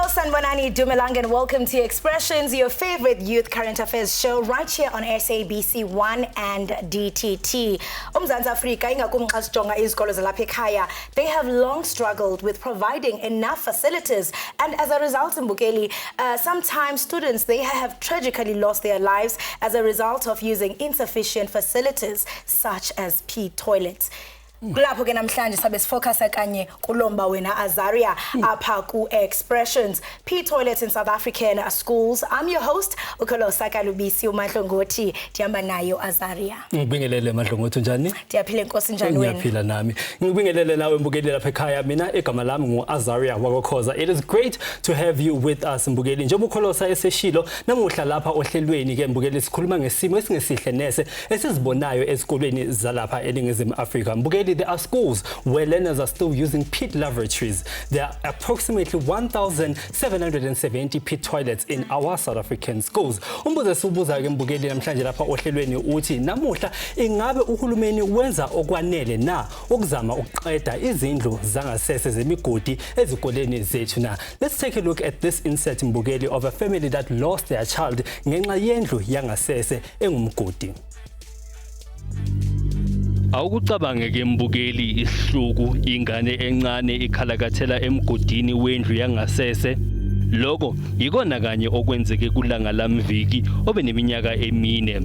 Sanbonani Dumelang and welcome to Expressions, your favorite youth current affairs show right here on SABC 1 and DTT. Umzansi Afrika ingakumxa sijonga izikolo zalapha ekhaya, they have long struggled with providing enough facilities, and as a result, Mbukeli, sometimes students they have tragically lost their lives as a result of using insufficient facilities such as pee toilets. Kulapho ke namhlanje sabe sifocus kanye kulomba wena Azaria apha ku Expressions, pee toilets in South African schools. I'm your host Ukolosa Kalubisi uMahlongoti, ndihamba nayo Azaria. Ngibingelele Mahlongoti njani? Ndiyaphila Nkosi njani wena? Ngiyaphila nami. Ngibingelele nawe Mbukeli lapha ekhaya, mina egama lami nguAzaria wakokhoza. It is great to have you with us Mbukeli. Njengoba uKholosa eseshilo namuhla lapha ohlelweni ke Mbukeli sikhuluma ngesimo esingesihle nese esizibonayo ezikolweni zalapha eNingizimu Afrika. Mbukeli, there are schools where learners are still using pit lavatories. There are approximately 1,770 pit toilets in our South African schools. Umbuzo sibuza ke Mbukeli namhlanje lapha ohlelweni uthi namuhla ingabe uhulumeni wenza okwanele na ukuzama ukuqeda izindlu zangasese zemigodi ezikoleni zethu na. Let's take a look at this insert Mbukeli of a family that lost their child ngenxa yendlu yangasese engumgodi. Awukucabange ke Mbukeli isihluku ingane encane ikhalakathela emgodini wendlu yangasese. Lokho yikona kanye okwenzeke kulanga lamviki obeneminyaka emine.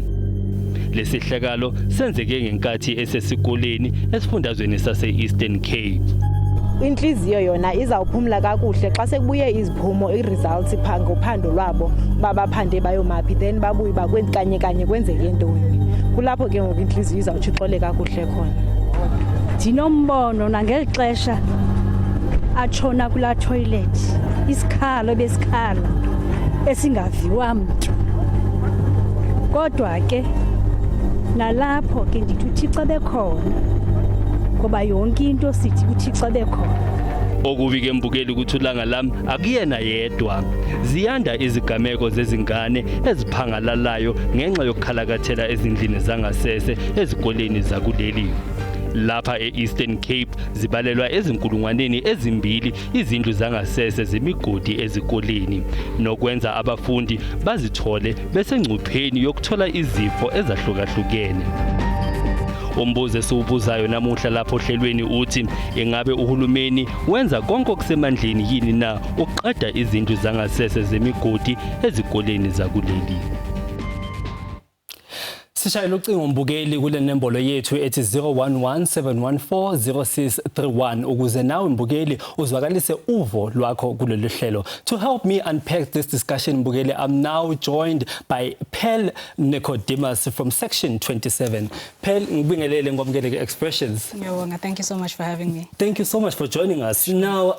Lesihlakalo senzeke ngenkathi esesikoleni esifundazweni sase-Eastern Cape. Inhliziyo yona izawuphumla kakuhle xa sekubuye iziphumo iresults ngophando lwabo babaphande bayomaphi then babuye bakwenze kanye kwenzeke ntoni. Kulapho ke ngoku inhliziyo izawutshixole kakuhle khona. Ndinombono nangelixesha atshona kula toilet isikhalo besikhala esingaviwa mntu. Kodwa ke nalapho ke ndithi uThixo bekhona ngoba yonke into sithi uThixo bekhona. Okubi ke Mbukeli ukuthi ulanga lami akuyena yedwa. Ziyanda izigameko zezingane eziphangalalayo ngenxa yokukhalakathela ezindlini zangasese ezikoleni zakuleli. Lapha e-Eastern Cape zibalelwa ezinkulungwaneni ezimbili izindlu zangasese zemigodi ezikoleni, nokwenza abafundi bazithole besengcupheni yokuthola izifo ezahlukahlukene. Umbuzo esiwubuzayo namuhla lapho ohlelweni uthi ingabe uhulumeni wenza konke okusemandleni yini na ukuqeda izindlu zangasese zemigodi ezikoleni zakuleli. Sishayela ucingo Mbukeli kule nembolo yethu ethi 0117140631 ukuze nawe Mbukeli uzwakalise uvo lwakho kulolu hlelo. To help me unpack this discussion Mbukeli, I'm now joined by Pearl Nicodemus from section 27. Pearl, ngibingelele ngomkele ke Expressions. Ngiyabonga, thank you so much for having me. Thank you so much for joining us. Now,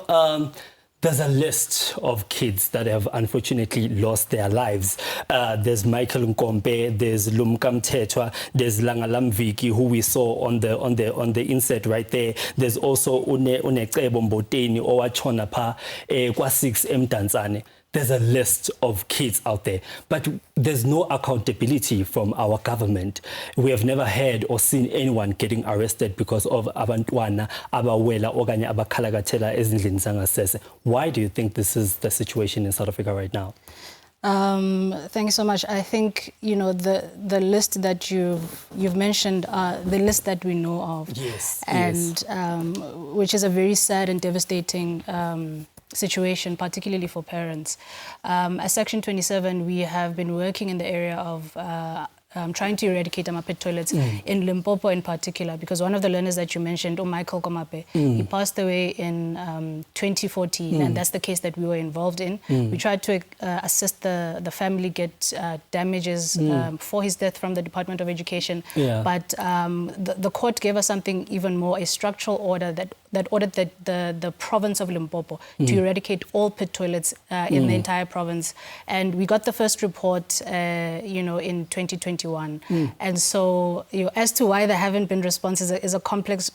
there's a list of kids that have unfortunately lost their lives. There's Michael Nkombe, there's Lumka Mthethwa, there's Langalamviki, who we saw on the insert right there. There's also Unecebo Mboteni owatshona pha kwa 6 emdantsane. There's a list of kids out there, but there's no accountability from our government. We have never heard or seen anyone getting arrested because of abantwana abawela okanye abakhalakathela ezindlini zangasese. Why do you think this is the situation in South Africa right now? Thank you so much. I think the list that you've mentioned, the list that we know of, yes, and which is a very sad and devastating situation, particularly for parents. As Section 27, we have been working in the area of trying to eradicate pit toilets in Limpopo in particular, because one of the learners that you mentioned, Michael Komape, he passed away in 2014, and that's the case that we were involved in. We tried to assist the family get damages for his death from the Department of Education, but the court gave us something even more, a structural order that ordered the province of Limpopo to eradicate all pit toilets in the entire province. And we got the first report, in 2021. And so, as to why there haven't been responses is a complex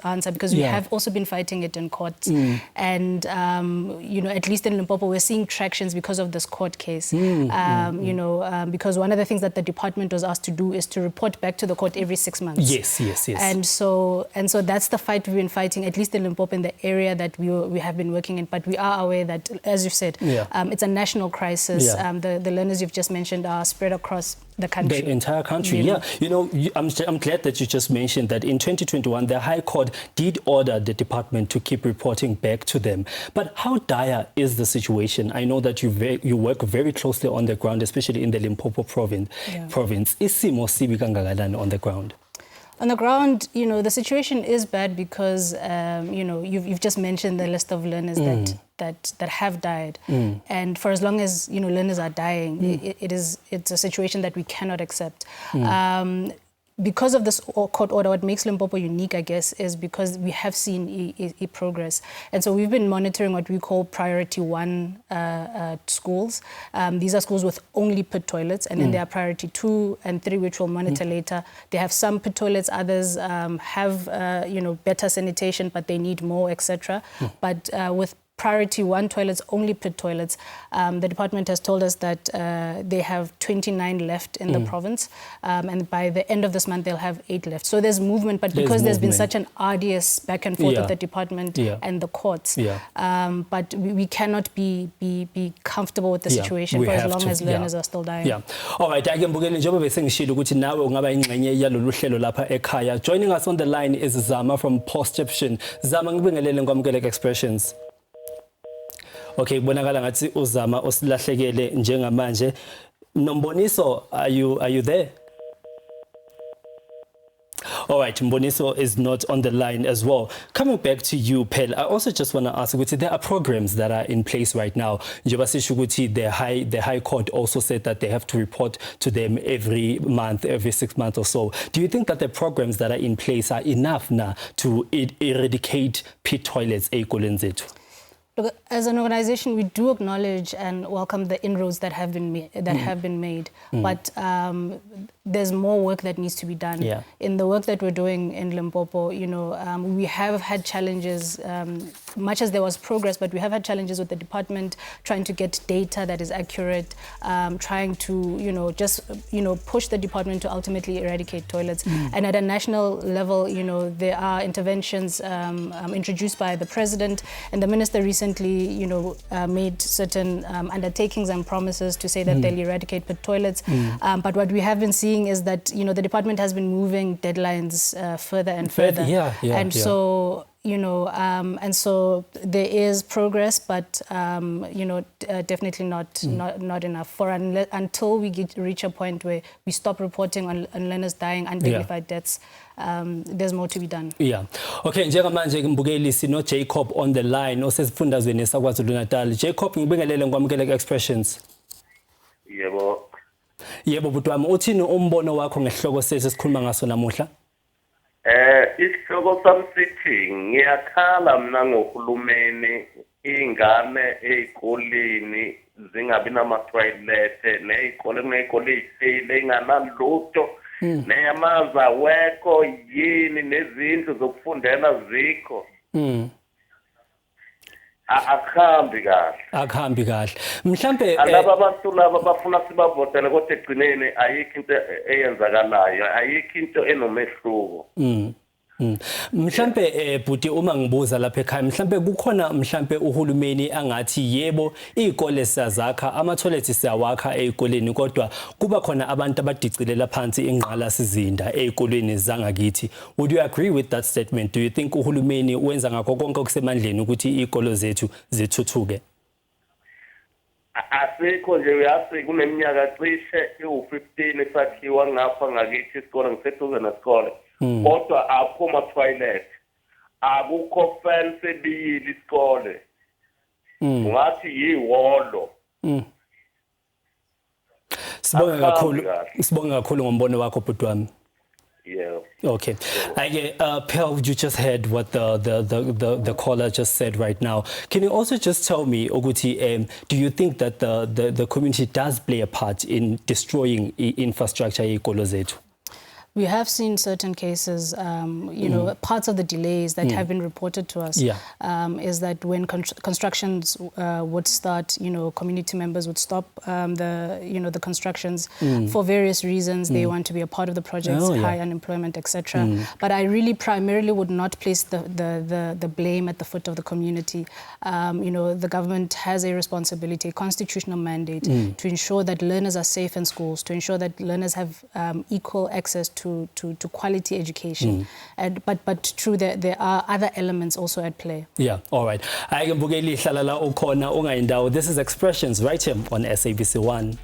answer, because we have also been fighting it in courts. And, at least in Limpopo, we're seeing tractions because of this court case. Because one of the things that the department was asked to do is to report back to the court every 6 months. Yes. And so that's the fight we've been fighting, at least in Limpopo, in the area that we have been working in. But we are aware that, as you said, it's a national crisis. The learners you've just mentioned are spread across the country. The entire country, I'm glad that you just mentioned that in 2021, the High Court did order the department to keep reporting back to them. But how dire is the situation? I know that you work very closely on the ground, especially in the Limpopo province. Isimo sibi kangakanani on the ground? On the ground, the situation is bad because, you've just mentioned the list of learners that have died. And for as long as, learners are dying, it's a situation that we cannot accept. Because of this court order, what makes Limpopo unique, I guess, is because we have seen progress. And so we've been monitoring what we call priority 1 schools. These are schools with only pit toilets, and then there are priority 2 and 3, which we'll monitor later. They have some pit toilets, others have, better sanitation, but they need more, etc. But with priority 1 toilets, only pit toilets, the department has told us that they have 29 left in the province, and by the end of this month they'll have 8 left. So there's movement, but because there's been such an arduous back and forth with the department and the courts, but we cannot be comfortable with the situation for as long as learners are still dying. All right, njengoba besengishilo ukuthi nawe ungaba ingxenye yalolu hlelo lapha ekhaya. Joining us on the line is Zama from Postception. Zama, ngibingelele ngwamkeleka Expressions. Okay, bonakala ngathi uzama osilahlekele njengamanje. Nomboniso, are you there? All right, Mboniso is not on the line as well. Coming back to you, Pel, I also just want to ask, there are programs that are in place right now. The High Court also said that they have to report to them every month, every 6 months or so. Do you think that the programs that are in place are enough now to eradicate pit toilets ey'koleni zethu? Look, as an organization, we do acknowledge and welcome the inroads that have been made, but there's more work that needs to be done. In the work that we're doing in Limpopo, we have had challenges, much as there was progress, but we have had challenges with the department trying to get data that is accurate, trying to, push the department to ultimately eradicate toilets. And at a national level, there are interventions introduced by the president, and the minister recently, made certain undertakings and promises to say that they'll eradicate pit toilets. But what we have been seeing is that, the department has been moving deadlines further and further. So, and so there is progress, but, definitely not enough. Until we reach a point where we stop reporting on learners dying, undignified deaths, there's more to be done. Okay, njengamanje ngibukeli sino Jacob on the line osesifundazweni saKwaZulu-Natal. Jacob, ngibingelele ngwamkeleka Expressions. Yebo bhuti wami, uthini umbono wakho ngesihloko sethu esikhuluma ngaso namuhla? Isihloko sami sithi ngiyakhala mina ngohulumeni ingane ey'koleni zingabi nama-toilet, ney'kole kuney'kole ey'file inganalutho, neyamanzi awekho yini, nezindlu zokufundela zikho. Akuhambi kahle. Mhlambe alaba abantu laba bafuna sibavotele kodwa egcineni ayikho into eyenzakalayo, ayikho into enomehluko. Mhlambe bhuti uma ngibuza lapha ekhaya, mhlambe kukhona mhlambe uhulumeni angathi yebo izikole siyazakha, ama-toilets siyawakha ey'koleni, kodwa kuba khona abantu abadicilela phansi ingqala sizinda ey'koleni zangakithi. Would you agree with that statement? Do you think uhulumeni wenza ngakho konke okusemandleni ukuthi iy'kolo zethu zithuthuke? Asikho nje uyasi kuneminyaka cishe ewu-15 sakhiwa ngapha ngakithi isikole, ngiseduze nesikole. Kodwa akho ma-toilet, akukho fence ebiyile isikole, ungathi yiwolo. Sibonga kakhulu ngombono wakho bhuti wami. Okay. Pearl, you just heard what the caller just said right now. Can you also just tell me, Oguti, do you think that the community does play a part in destroying infrastructure iy'kolo zethu? We have seen certain cases, parts of the delays that have been reported to us is that when constructions would start, community members would stop the constructions for various reasons. They want to be a part of the projects, high unemployment, etc. But I really primarily would not place the blame at the foot of the community. The government has a responsibility, a constitutional mandate to ensure that learners are safe in schools, to ensure that learners have equal access to quality education. But true, there are other elements also at play. Yeah, all right. This is Expressions right here on SABC 1.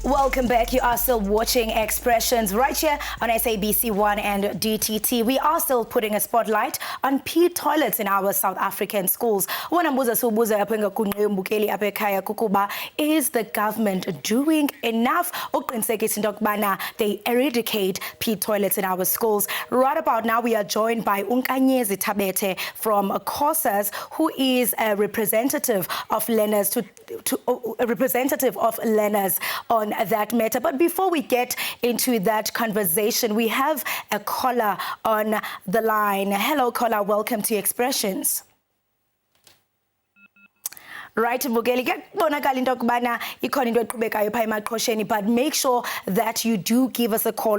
Welcome back. You are still watching Expressions right here on SABC 1 and DTT. We are still putting a spotlight on pee toilets in our South African schools. Is the government doing enough? They eradicate pee toilets in our schools. Right about now, we are joined by Unkanyezi Tabete from COSAS, who is a representative of learners on that matter. But before we get into that conversation, we have a caller on the line. Hello, caller. Welcome to Expressions. Right, Mbugeli, but make sure that you do give us a call.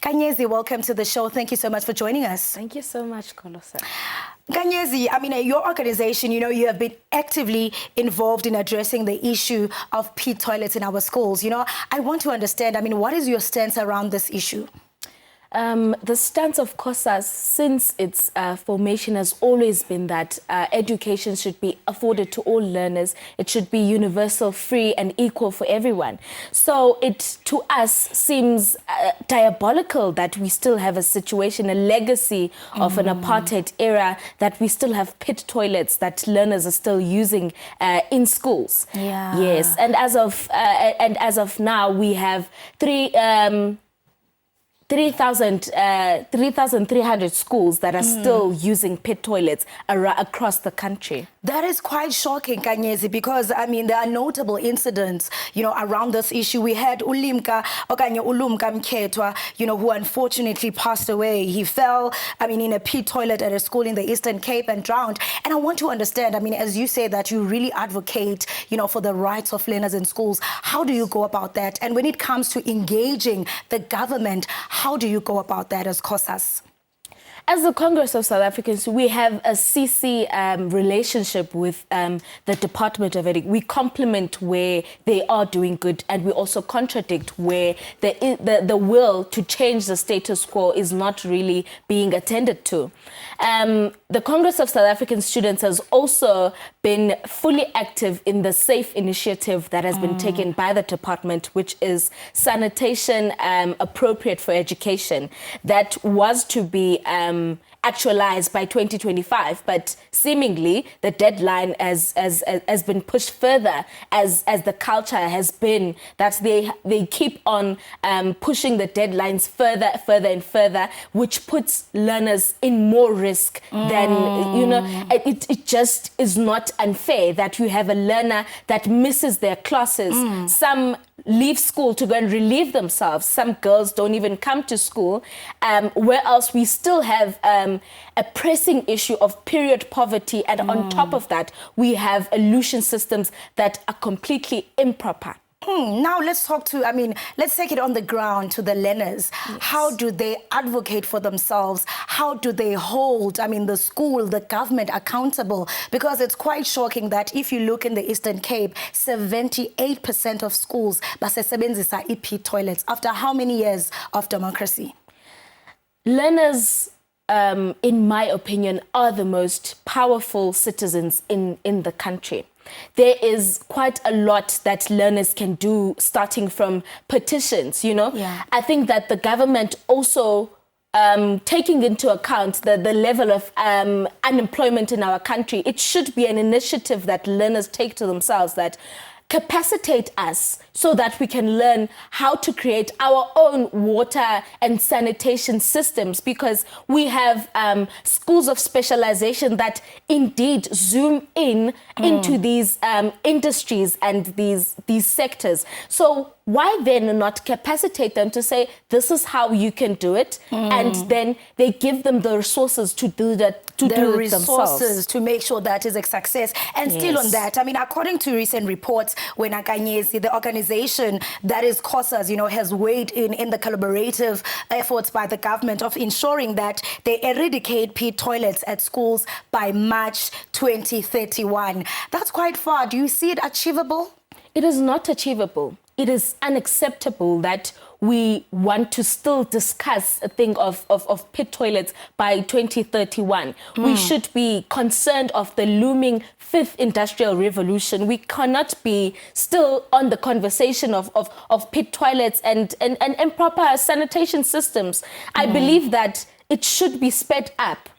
Kanyezi, welcome to the show. Thank you so much for joining us. Thank you so much, Kolosa. Kanyezi, your organization, you have been actively involved in addressing the issue of pee toilets in our schools. I want to understand, what is your stance around this issue? The stance of COSAS since its formation has always been that education should be afforded to all learners. It should be universal, free and equal for everyone. So it, to us, seems diabolical that we still have a situation, a legacy of an apartheid era, that we still have pit toilets that learners are still using in schools. Yeah. Yes, and as of now, we have 3,300 schools that are still using pit toilets across the country. That is quite shocking, Kanyezi, because, there are notable incidents, around this issue. We had Ulumka Mketwa, who unfortunately passed away. He fell, in a pit toilet at a school in the Eastern Cape and drowned. And I want to understand, as you say that you really advocate, for the rights of learners in schools, how do you go about that? And when it comes to engaging the government, how do you go about that as COSAS? As the Congress of South Africans, we have a CC relationship with the Department of Education. We complement where they are doing good, and we also contradict where the will to change the status quo is not really being attended to. The Congress of South African Students has also been fully active in the SAFE initiative that has been taken by the department, which is sanitation appropriate for education. That was to be actualized by 2025, but seemingly the deadline has been pushed further as the culture has been that they keep on pushing the deadlines further and further, which puts learners in more risk than, it just is not unfair that you have a learner that misses their classes. Some leave school to go and relieve themselves. Some girls don't even come to school, where else we still have a pressing issue of period poverty, and on top of that, we have elution systems that are completely improper. Now let's talk to, let's take it on the ground to the learners. Yes. How do they advocate for themselves? How do they hold, the school, the government accountable? Because it's quite shocking that if you look in the Eastern Cape, 78% of schools basebenzisa pit toilets after how many years of democracy? Learners, in my opinion, are the most powerful citizens in the country. there is quite a lot that learners can do, starting from petitions, you know. Yeah. I think that the government also, taking into account the level of unemployment in our country, it should be an initiative that learners take to themselves, that capacitate us so that we can learn how to create our own water and sanitation systems, because we have schools of specialization that indeed zoom in into these industries and these sectors. So why then not capacitate them to say, this is how you can do it, and then they give them the resources to do that, to do it themselves. Resources to make sure that is a success. And still on that, I mean, according to recent reports, when Akanyezi, the organization that is COSAS, you know, has weighed in the collaborative efforts by the government of ensuring that they eradicate pit toilets at schools by March 2031. That's quite far. Do you see it achievable? It is not achievable. It is unacceptable that we want to still discuss a thing of pit toilets by 2031. We should be concerned of the looming fifth industrial revolution. We cannot be still on the conversation of pit toilets and proper sanitation systems. I believe that it should be sped up,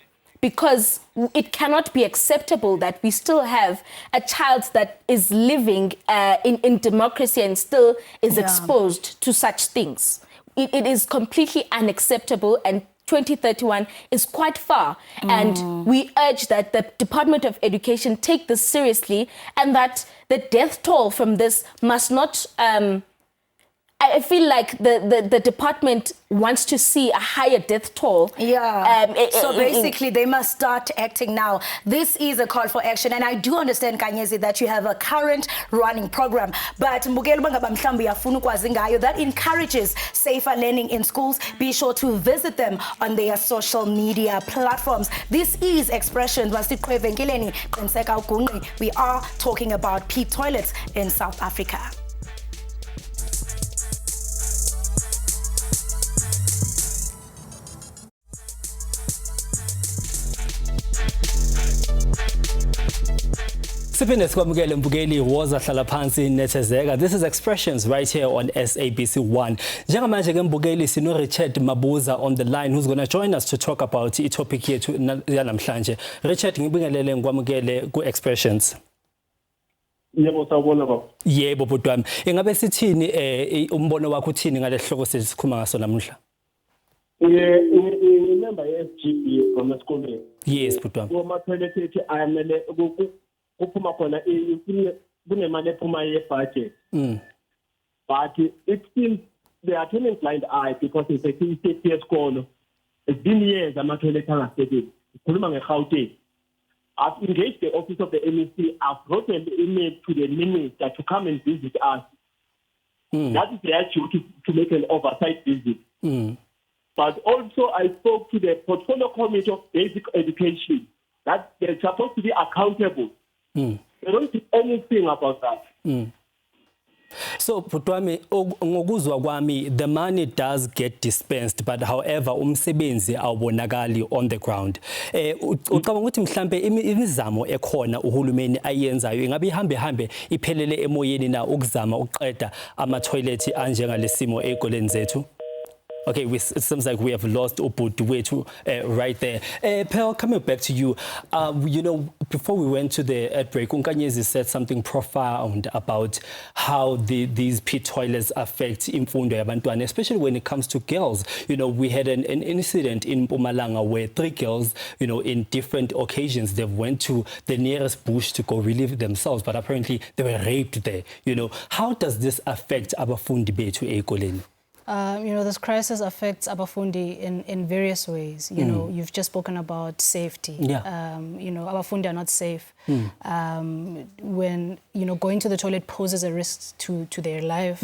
because it cannot be acceptable that we still have a child that is living in democracy and still is exposed to such things. It is completely unacceptable, and 2031 is quite far. And we urge that the Department of Education take this seriously, and that the death toll from this must not... I feel like the department wants to see a higher death toll. Yeah. So basically, they must start acting now. This is a call for action, and I do understand, Kanyezi, that you have a current running program, but that encourages safer learning in schools. Be sure to visit them on their social media platforms. This is Expressions. We are talking about pit toilets in South Africa. Siphinde sikwamukele mbukeli woza hlala phansi nethezeka. This is Expressions right here on SABC 1. Njengamanje ke mbukeli sino Richard Mabuza on the line, who's going to join us to talk about i-topic yethu yanamhlanje. Richard, ngibingelele ngikwamukele ku Expressions. Yebo sawubona baba. Yebo bhuti wami. Ingabe sithini umbono wakho uthini ngale hloko sesikhuluma ngaso namuhla? Remember SGB from the school. Yes bhuti wami. Uma toilet ayamele kuphuma khona kunemali ephuma ye-budget. But it seems they are turning blind eye because it's a state yesikolo. It's been years ama-toilet angasebenzi. Sikhuluma nge-Gauteng. I've engaged the office of the MEC. I've written an email to the minister to come and visit us. That is their duty, to make an oversight visit. But also I spoke to the Portfolio Committee of Basic Education, that they're supposed to be accountable. They don't do anything about that. So Putwami, ngokuzwa kwami, the money does get dispensed, but however umsebenzi awubonakali on the ground. Ucabanga ukuthi mhlambe imizamo ekhona uhulumeni ayenzayo ingabe ihambe iphelele emoyeni na ukuzama ukuqeda ama toilet anjengalesimo ezikoleni zethu? Okay, it seems like we have lost Oputu right there. Pearl, coming back to you, you know, before we went to the ad break, Unkanyezi said something profound about how these pit toilets affect imfundo yabantwana, especially when it comes to girls. You know, we had an incident in Mpumalanga where 3 girls, you know, in different occasions, they went to the nearest bush to go relieve themselves, but apparently they were raped there. You know, how does this affect abafundi bethu ezikoleni? You know, this crisis affects abafundi in various ways. You know, you've just spoken about safety. Yeah. You know, abafundi are not safe. When, you know, going to the toilet poses a risk to their life.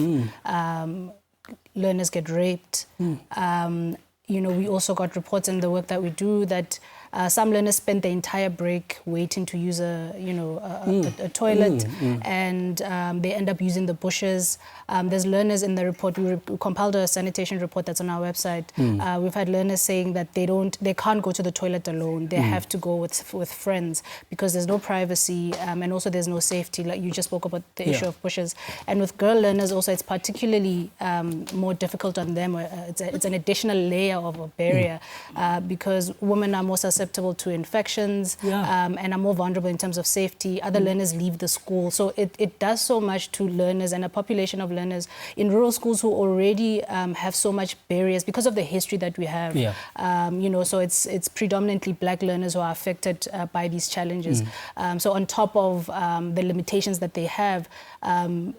Learners get raped. You know, we also got reports in the work that we do that Some learners spend the entire break waiting to use a toilet, and they end up using the bushes. There's learners in the report. We compiled a sanitation report that's on our website. We've had learners saying that they can't go to the toilet alone. They have to go with friends because there's no privacy, and also there's no safety. Like you just spoke about the issue of bushes. And with girl learners also, it's particularly more difficult on them. It's an additional layer of a barrier because women are more susceptible to infections and are more vulnerable in terms of safety. Other learners leave the school. So it does so much to learners and a population of learners in rural schools who already have so much barriers because of the history that we have. So it's predominantly black learners who are affected by these challenges. So on top of the limitations that they have,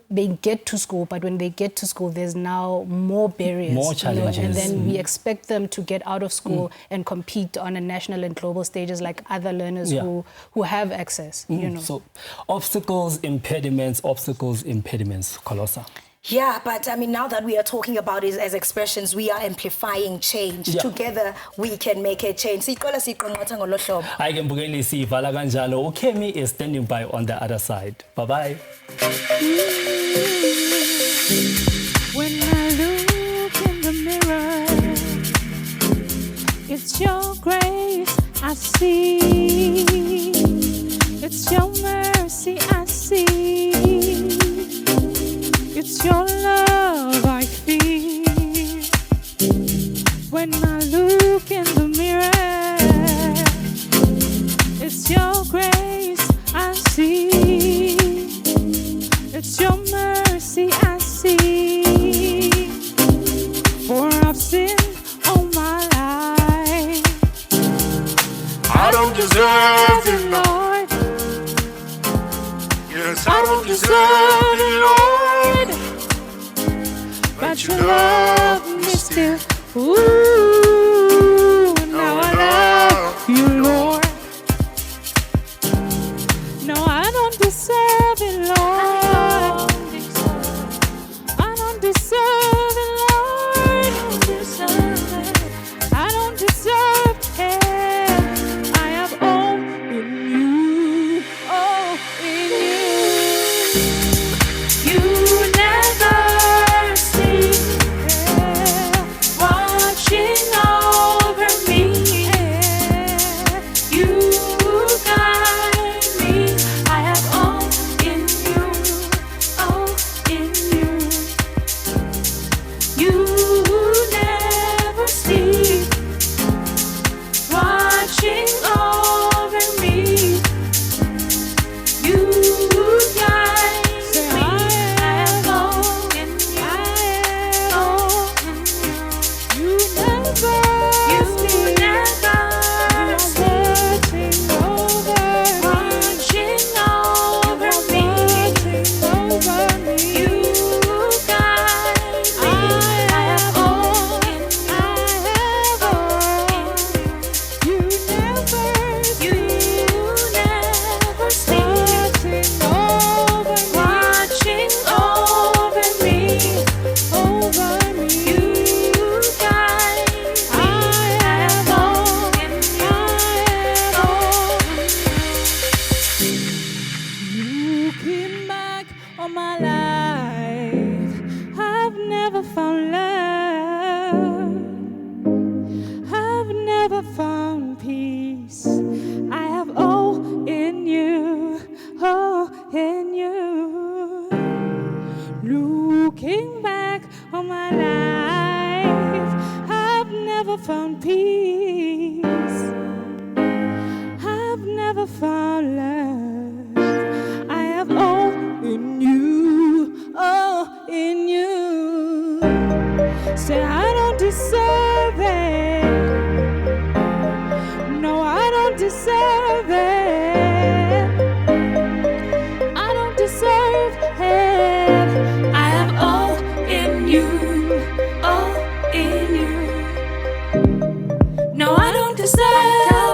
they get to school, but when they get to school, there's now more barriers. More challenges. And then we expect them to get out of school and compete on a national and global stages like other learners who have access. So obstacles, impediments, Colossa. Yeah, but I mean, now that we are talking about it as expressions, we are amplifying change. Together, we can make a change. I can Mbukeli sivala kanjalo. Ukemi is standing by on the other side. Bye-bye. When I look in the mirror, it's your grace I see. It's your mercy I see. It's your love I feel. When I look in the mirror, it's your grace I see. It's your mercy I see. For I've sinned all my life. I don't deserve it, Lord. Yes, I don't deserve it, Lord. But you love me still. Ooh, now I love you, Lord. No, I don't deserve it, Lord. I don't deserve it, Lord. I don't deserve it. I have all in you, all in you. You never sleep, watching over me. You guide me. I have all in you, all in you. You never sleep, watching over me. You guide me. I have all in you, all in you. You never sleep, watching over me. You guide me. I have all in you. You never sleep, watching over me. You guide me. I have all in you. Looking back on my life, I've never found love. I've never found peace. I have all in you, all in you. Looking back on my life, I've never found peace. I've never found love. I have all in you, all in you. Say I don't deserve it. No, I don't deserve it. I don't deserve it. I have all in you, all in you. No, I don't deserve